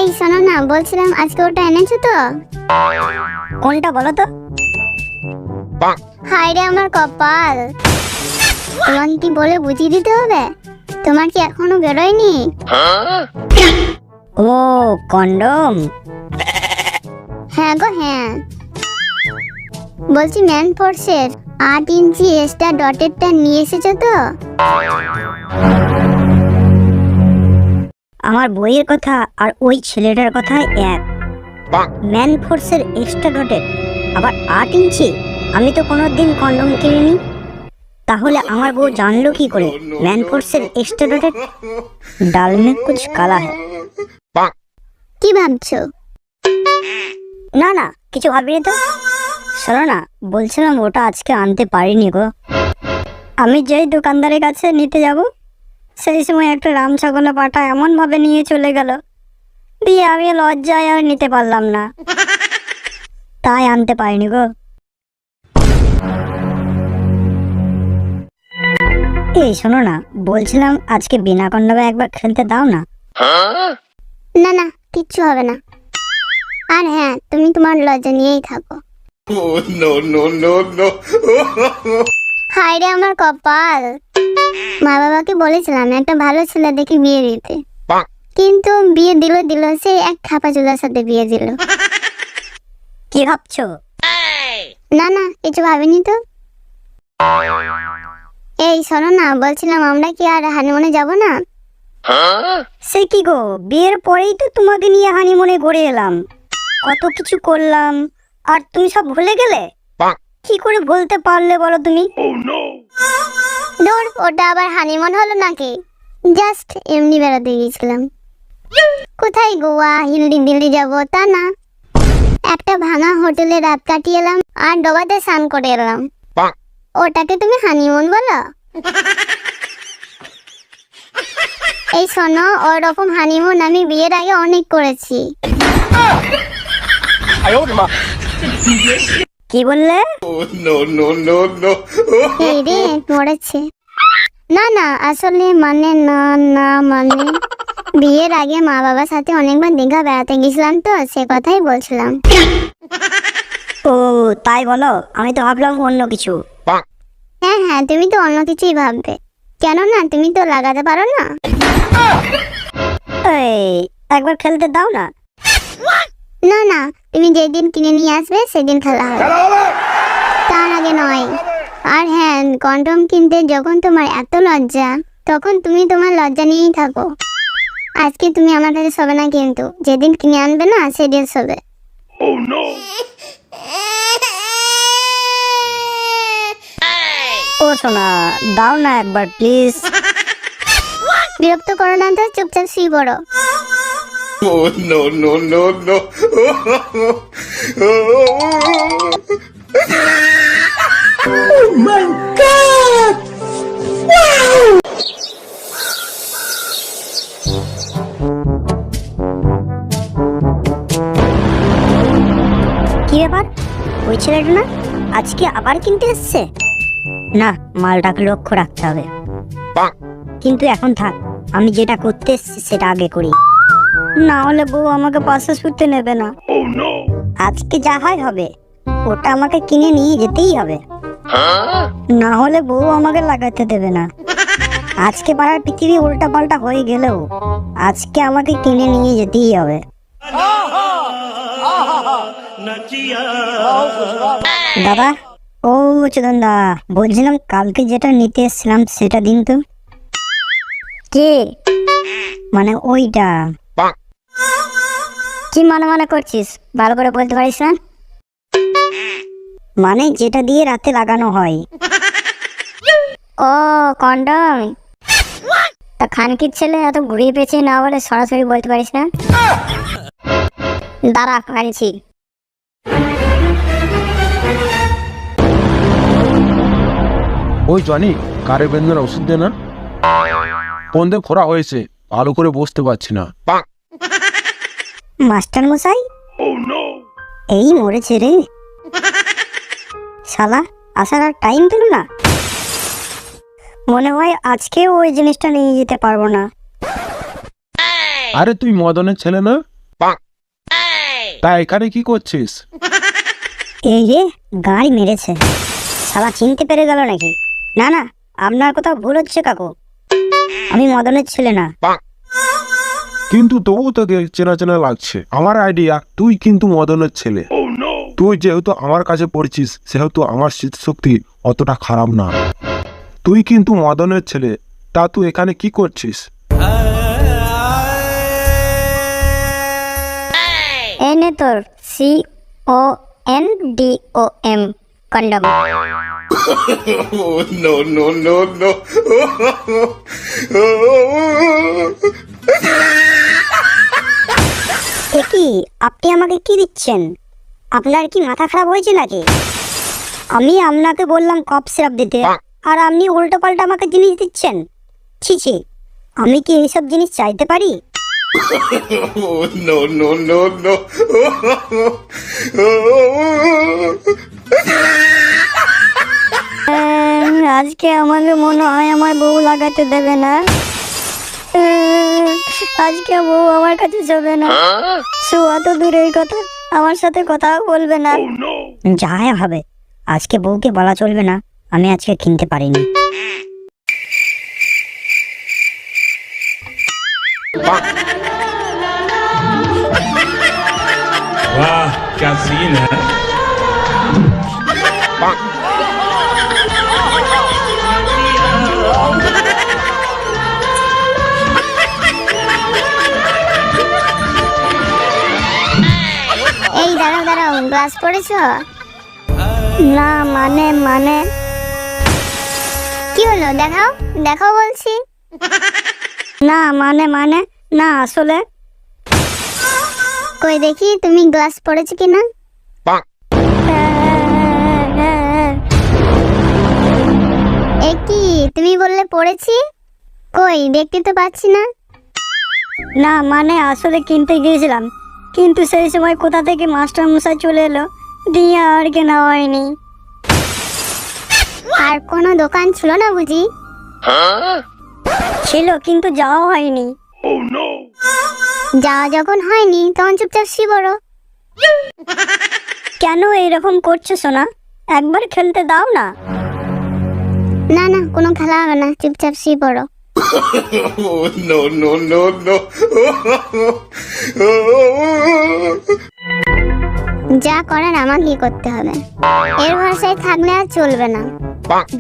এই শোনো না, বলছিলাম আজকে ওটা এনেছো তো? কোনটা বলো তো? হায় রে আমার কপাল, তোমাকে কি বলে বুঝিয়ে দিতে হবে? তোমার কি এখনো বেরোয়নি? ও কন্ডম। হ্যাঁ গো হ্যাঁ, বলছি ম্যান ফোর্সের 8 ইঞ্চি এক্সট্রা ডটেরটা নিয়ে এসেছো তো? আমার বইয়ের কথা আর ওই ছেলেটার কথা এক। ম্যান ফোর্সের এক্সট্রা ডটেড, আবার 8 ইঞ্চি। আমি তো কোনোদিন কন্ডম কিনিনি, তাহলে আমার বউ জানলো কি করে ম্যান ফোর্সের এক্সট্রা ডটেড? ডাল মে কুছ কালা হ্যায়। কি ভাবছো? না না, কিছু ভাবিনি তো। শোনো না, বলছিলাম ওটা আজকে আনতে পারিনি গো। আমি যেই দোকানদারের কাছে নিতে যাব, সেই সময় একটা রাম ছাগলা পাটা এমন ভাবে নিয়ে চলে গেল, দিয়ে আমি লজ্জায় আর নিতে পারলাম না, তাই আনতে পারিনি গো। এই শোনো না, বলছিলাম আজকে বিনা কন্ডমে একবার খেলতে দাও না। না না, কিচ্ছু হবে না। আর হ্যাঁ, তুমি তোমার লজ্জা নিয়েই থাকো। হায় রে আমার কপাল, মা বাবাকে বলেছিলাম একটা ভালো ছেলে দেখে বিয়ে দিতে, কিন্তু বিয়ে দিল সেই এক খাপা চুলার সাথে বিয়ে দিল। কি ভাবছো? না না, কিছু ভাবিনি তো। এই শোনো না, বলছিলাম আমরা কি আর হানিমুনে যাব না? সে কি গো, বিয়ের পরেই তো তোমাকে নিয়ে হানিমুনে ঘুরে এলাম, কত কিছু করলাম, আর তুমি সব ভুলে গেলে? কি করে বলতে পারলে বলো তুমি? ধর, ওটা আবার হানিমুন হলো নাকি? জাস্ট এমনি বেড়াতে গিয়েছিলাম। কোথায় গোয়া হিন্দি দিল্লি যাব তা না, একটা ভাঙা হোটেলে রাত কাটিয়ে এলাম আর ডোবাতে স্নান করে এলাম। ওটাকে তুমি হানিমুন বলো? এই শোনো, ওরকম হানিমুন আমি বিয়ের আগে অনেক করেছি। কি বললে? এই রে মরেছে। না না, আসলে মানে বিয়ের আগে মা বাবার সাথে অনেকবার দীঘা বেড়াতে গেছিলাম তো, সে কথাই বলছিলাম। ও তাই বলো, আমি তো ভাবলাম অন্য কিছু। হ্যাঁ হ্যাঁ, তুমি তো অন্য কিছুই ভাববে, কেন না তুমি তো লাগাতে পারো না? এই একবার খেলতে দাও না। না না, তুমি যেদিন কিনে নিয়ে আসবে সেদিন খেলা হবে, তার আগে নয়। আর হ্যাঁ, কন্ডম কিনতে যখন তোমার এত লজ্জা, তখন তুমি তোমার লজ্জা নিয়েই থাকো। আজকে তুমি আমার কাছে শোবে না, কিন্তু যেদিন কিনে আনবে না সেদিন শোবে। ও সোনা, দাও না একবার প্লিজ। বিরক্ত করো না তো, চুপচাপ শুয়ে পড়ো। কি ব্যাপার, ওই ছেলেটা না আজকে আবার কিনতে এসছে? না, মালটাকে লক্ষ্য রাখতে হবে। কিন্তু এখন থাক, আমি যেটা করতে এসছি সেটা আগে করি, না হলে বউ আমাকে পাশে শুতে নেবে না। আজকে যা হয় হবে, ওটা আমাকে কিনে নিয়ে যেতেই হবে, না হলে বউ আমাকে লাগাতে দেবে না। আজকে পাড়ার পৃথিবী উল্টা পাল্টা হয়ে গেলেও আজকে আমাকে কিনে নিয়ে যেতেই হবে। দাদা, ও চোদন দা, বলছিলাম কালকে যেটা নিতে এসেছিলাম সেটা দিন তো। কে? মানে ওইটা। কি মানে করছিস, ভালো করে বলতে পারিস না? মানে যেটা দিয়ে রাতে লাগানো হয়। ও কন্ডম। তা খানকির ছেলে এত ঘুরিয়ে পেয়েছে না বলে সরাসরি বলতে পারিস না? দাঁড়া আনছি। ওই জনি, কারে বেদনার ওষুধ দে না, বন্ধে খোরা হয়েছে, ভালো করে বসতে পারছি না। মাস্টার মশাই, এই মরেছে রে শালা, আসার আর টাইম পেল না। মনে হয় আজকেও ওই জিনিসটা নিয়ে যেতে পারবো না। আরে তুই মদনের ছেলে না? তা এখানে কি করছিস? এই রে, গাড়ি মেরেছে। শালা চিনতে পেরে গেল নাকি? না না, আপনার কোথাও ভুল হচ্ছে কাকু, আমি মদনের ছেলে না। কিন্তু তবুও তোকে চেনা চেনা লাগছে। আমার আইডিয়া তুই কিন্তু মদনের ছেলে। তুই যেহেতু আমার কাছে পড়ছিস সেহেতু আমার স্মৃতিশক্তি অতটা খারাপ না। তুই কিন্তু মদনের ছেলে। তা তুই এখানে কি করছিস? এনে তোর CONDOM condom. No, no, no, no. এ কি, আপনি আমাকে কি দিচ্ছেন? আপনার কি মাথা খারাপ হয়েছে নাকি? আমি আপনাকে বললাম কফ সিরাপ দিতে, আর আপনি উল্টো পাল্টা আমাকে জিনিস দিচ্ছেন। ছি ছি, আমি কি এইসব জিনিস চাইতে পারি? No, no, no, no. আজকে আমাকে মনে হয় আমার বউ লাগাতে দেবে না। আজকে বউ আমার কাছে যাবে না। শোয়া তো দূরের কথা, আমার সাথে কথাও বলবে না। যাই হবে, আজকে বউকে বলা চলবে না আমি আজকে কিনতে পারিনি। वाह क्या सीन है। এই দাঁড়াও দাঁড়াও, গ্লাস পড়েছো? না মানে কি হলো? দেখাও দেখাও বলছি। না মানে না, আসলে কই দেখি তুমি গ্লাস পড়েছো কিনা। এ কি, তুমি বললে পড়েছি, কই দেখতে তো পাচ্ছি না। না মানে আসলে কিনতে গিয়েছিলাম, কিন্তু সেই সময় কোথা থেকে মাস্টার মশাই চলে এলো, দিয়ে আর কেনা হয়নি। আর কোনো দোকান ছিল না বুঝি? ছিল কিন্তু যাওয়া হয়নি। যাওয়া যখন হয়নি তখন চুপচাপ শিবরো। কেন এইরকম করছো সোনা? একবার খেলতে দাও না। না না, কোনো খেলা হবে না, চুপচাপ শিবরো। No, no, no, no. যা করার আমাকেই করতে হবে, এর ভরসায় থাকলে আর চলবে না।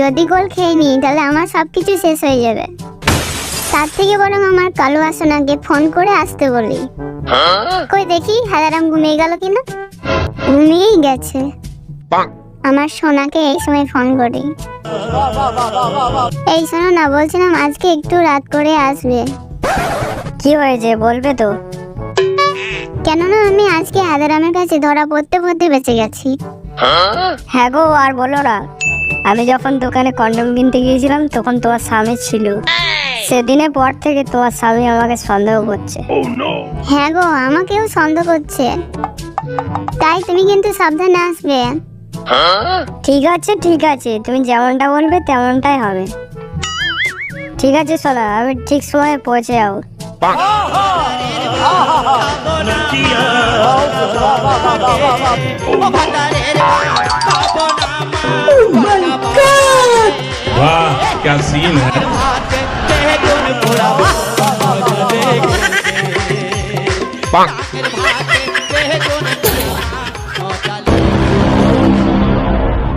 যদি গোল খেয়ে নিই তাহলে আমার সবকিছু শেষ হয়ে যাবে। তার থেকে বরং আমার কালু আসনাকে ফোন করে আসতে বলি। কই দেখি হাজারাম ঘুমিয়ে গেল কিনা। ঘুমিয়েই গেছে। আমার সোনাকে এই সময় ফোন করি। এই শোনো না, বলছিলাম আজকে একটু রাত করে আসবে। কি হয়েছে বলবে তো? কেননা আমি আজকে হাজারামের কাছে ধরা পড়তে পড়তে বেঁচে গেছি। হ্যাঁ গো, আর বলো না, আমি যখন দোকানে কন্ডম কিনতে গিয়েছিলাম তখন তোমার স্বামী ছিল। সেদিনের পর থেকে তোমার স্বামী আমাকে সন্দেহ করছে। হ্যাঁ গো, আমাকেও সন্দেহ করছে। তাই তুমি কিন্তু সাবধানে আসবে। ঠিক আছে, তুমি যেমনটা বলবে তেমনটাই হবে। ঠিক আছে সোনা, আমি ঠিক সময়ে পৌঁছে যাবো। वाह क्या सीन है।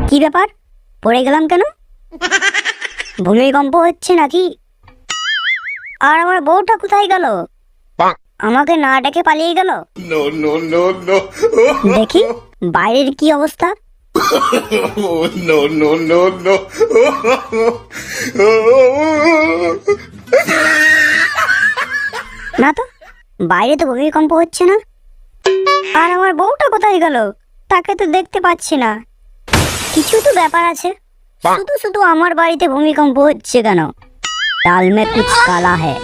কি ব্যাপার, পড়ে গেলাম কেন? ভূমিকম্প হচ্ছে নাকি? আর আমার বউটা কোথায় গেল? আমাকে না ডেকে পালিয়ে গেল। No, no, no, no. দেখি বাইরের কি অবস্থা। No, no, no, no. না তো, বাইরে তো ভূমিকম্প হচ্ছে না। আর আমার বউটা কোথায় গেল? তাকে তো দেখতে পাচ্ছি না। কিছু তো ব্যাপার আছে। শুধু শুধু আমার বাড়িতে ভূমিকম্প হচ্ছে কেন? ডাল মে কুছ কালা হ্যায়।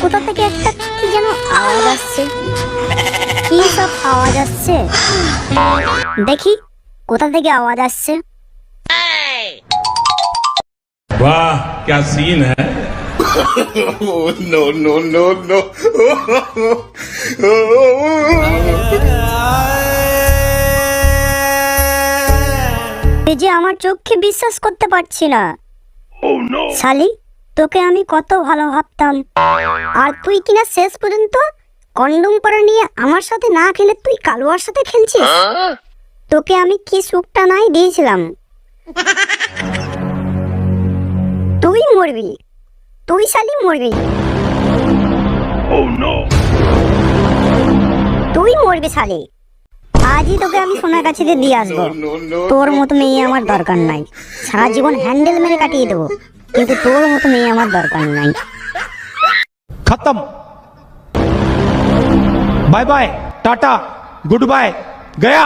কোথা থেকে একটা কি যেন আওয়াজ আসছে। কি সব আওয়াজ আসছে? দেখি কোথা থেকে আওয়াজ আসছে। वाह क्या सीन है। Oh, no, no, no, no. এই যে আমার চোখকে বিশ্বাস করতে পারছি না। শালি, তোকে আমি কত ভালো ভাবতাম, আর তুই কিনা শেষ পর্যন্ত কন্ডম পরা নিয়ে আমার সাথে না খেলে তুই কালুয়ার সাথে খেলছিস। তোকে আমি কি সুখটা নাই দিয়েছিলাম। তুই মরবি, তুই শালি মরবি। তুই মরবি শালি। আজই তোকে আমি সোনার কাছে দিয়ে আসবো। No, no. তোর মতো মেয়ে আমার দরকার নাই। সারা জীবন হ্যান্ডেল মেরে কাটিয়ে দেবো, কিন্তু তোর মতো মেয়ে আমার দরকার নাই। खत्म। Bye bye, tata, good, गया।